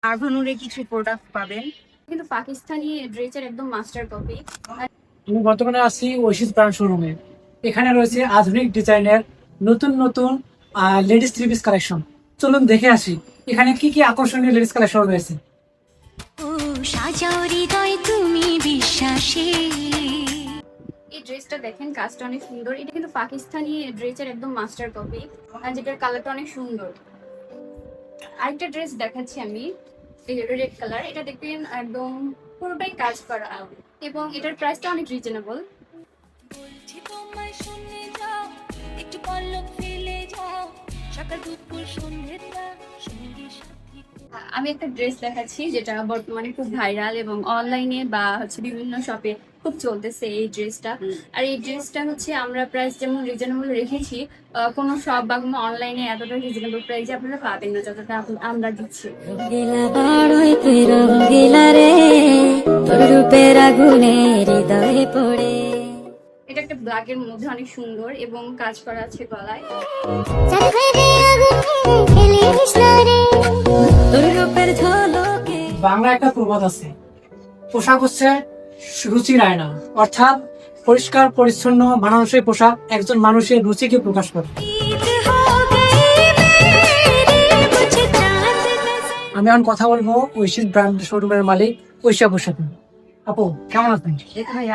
আরভানুরে কিছু প্রোডাক্ট পাবেন, কিন্তু পাকিস্তানি ড্রেসের একদম মাস্টার কপি। আমি বর্তমানে আছি ঐশিস ব্র্যান্ড শোরুমে। এখানে রয়েছে আধুনিক ডিজাইনের নতুন নতুন লেডিস থ্রি পিস কালেকশন। চলুন দেখে আসি এখানে কি কি আকর্ষণীয় লেডিস কালেকশন রয়েছে। ও সাজাও হৃদয় তুমি বিশ্বাসী। এই ড্রেসটা দেখেন, কাজটা অনেক সুন্দর। এটা কিন্তু পাকিস্তানি ড্রেসের একদম মাস্টার কপি, আর যেটার কালারটা অনেক সুন্দর। আরেকটা ড্রেস দেখাচ্ছি আমি, এই রেড কালার। এটা দেখবেন একদম পুরোটাই কাজ করা, এবং এটার প্রাইসটা অনেক রিজনেবল। বলছি তোমায় শুনে যাও, একটু পলক ফেলে যাও, সকাল দুপুর সন্ধ্যেটা সঙ্গী সাথী। আমি একটা ড্রেস দেখাচ্ছি যেটা বর্তমানে খুব ভাইরাল এবং অনলাইনে বা হচ্ছে বিভিন্ন শপে খুব চলতেছে এই ড্রেসটা। আর এই ড্রেসটা হচ্ছে আমরা প্রাইস যেমন রিজনেবল রেখেছি, কোনো শপ বা কোনো অনলাইনে এতটা রিজনেবল প্রাইসে আপনারা পাবেন না যতটা আমরা দিচ্ছি। গেলা বাড়ই তুই রঙ্গিলা রে, তোর রূপের আগুনে হৃদয়ে পড়ে। এটা একটা ব্ল্যাকের মধ্যে অনেক সুন্দর এবং কাজ করা আছে গলায়। তোর রূপের ঝলকে বাংলা একটা প্রবাদ আছে, পোশাক হচ্ছে রুচির আয়না। অর্থাৎ পরিষ্কার পরিচ্ছন্ন মানানসই পোশাক একজন মানুষের রুচিকে প্রকাশ করে। আমি এখন কথা বলবো ঐশিস ব্র্যান্ড শোরুমের মালিক ঐশী আপুর সাথে। আপু কেমন আছেন?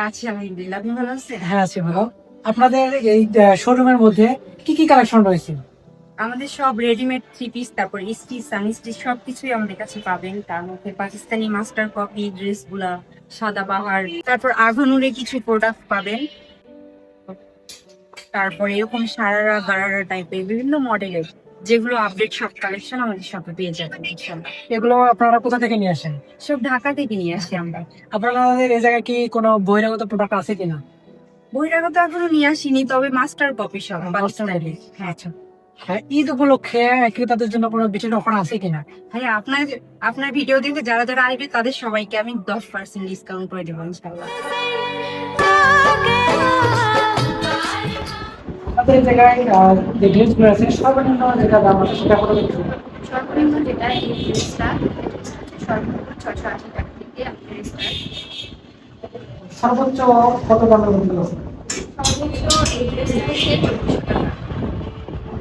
আছি আলহামদুলিল্লাহ, আপনি ভালো আছেন? হ্যাঁ আছি ভালো। আপনাদের এই শোরুমের মধ্যে কি কি কালেকশন রয়েছে? আমাদের সব রেডিমেড থ্রি পিস, তারপর স্টিচ আনস্টিচ সবকিছুই আমাদের কাছে পাবেন। তার মধ্যে পাকিস্তানি মাস্টার কপি ড্রেস গুলা, সাদাবাহার, তারপর আরভানুরে কিছু প্রোডাক্ট পাবেন। তারপর এরকম সারারা গারারা টাইপের বিভিন্ন মডেলের যেগুলো আপডেট সব কালেকশন আমাদের শপে পেয়ে যাবেন ইনশাল্লাহ। এগুলো আপনারা কোথা থেকে নিয়ে আসেন? সব ঢাকা থেকে নিয়ে আসি আমরা। আপনাদের এই জায়গায় কি কোনো বহিরাগত প্রোডাক্ট আছে কিনা? বহিরাগত এখনো নিয়ে আসিনি, তবে মাস্টার কপি সব পাকিস্তানি। হ্যাঁ আচ্ছা, হ্যাঁ, ঈদ উপলক্ষে ক্রেতাদের জন্য কোনো বিশেষ অফার আছে কিনা? হ্যাঁ, আপনার ভিডিও দেখে যারা যারা আসবে তাদের সবাইকে আমি 10% ডিসকাউন্ট করে দেবো ইনশাল্লাহ। আপনাদের এই জায়গায় যে ড্রেসগুলো আছে সর্বনিম্ন যেটা দাম আছে সেটা কত কিছু? সর্বনিম্ন যেটা এই ড্রেসটা সর্বনিম্ন 680 টাকা থেকে আপনার স্টার্ট। সর্বোচ্চ কত দামের মধ্যে আছে? সর্বোচ্চ এই ড্রেসটা হচ্ছে 2400 টাকা,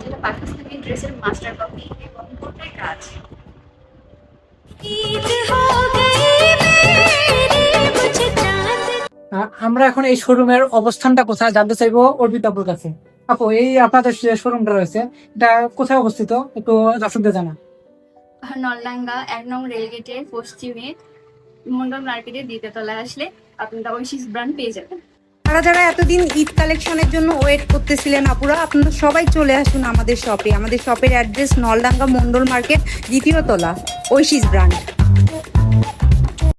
যেটা পাকিস্তানি ড্রেসের মাস্টার কপি এবং পুরোটাই কাজ। ঈদ হো গই মেরি মুঝে চাঁদ। আমরা এখন এই শোরুমের অবস্থানটা কোথায় জানতে চাইবো অর্পিতা আপুর কাছে। আপু, এই আপনাদের যে শোরুমটা রয়েছে এটা কোথায় অবস্থিত একটু দর্শকদের জানা। নলডাঙ্গা 1 নং রেলগেটের পশ্চিমে মন্ডল মার্কেটের দ্বিতীয় তলায় আসলে আপনারা ঐশিস ব্র্যান্ড পেয়ে যাবেন। যারা যারা এতদিন ঈদ কালেকশনের জন্য ওয়েট করতেছিলেন আপুরা, আপনারা সবাই চলে আসুন আমাদের শপে। আমাদের শপের অ্যাড্রেস নলডাঙ্গা মন্ডল মার্কেট, দ্বিতীয় তলা, ঐশিস ব্র্যান্ড।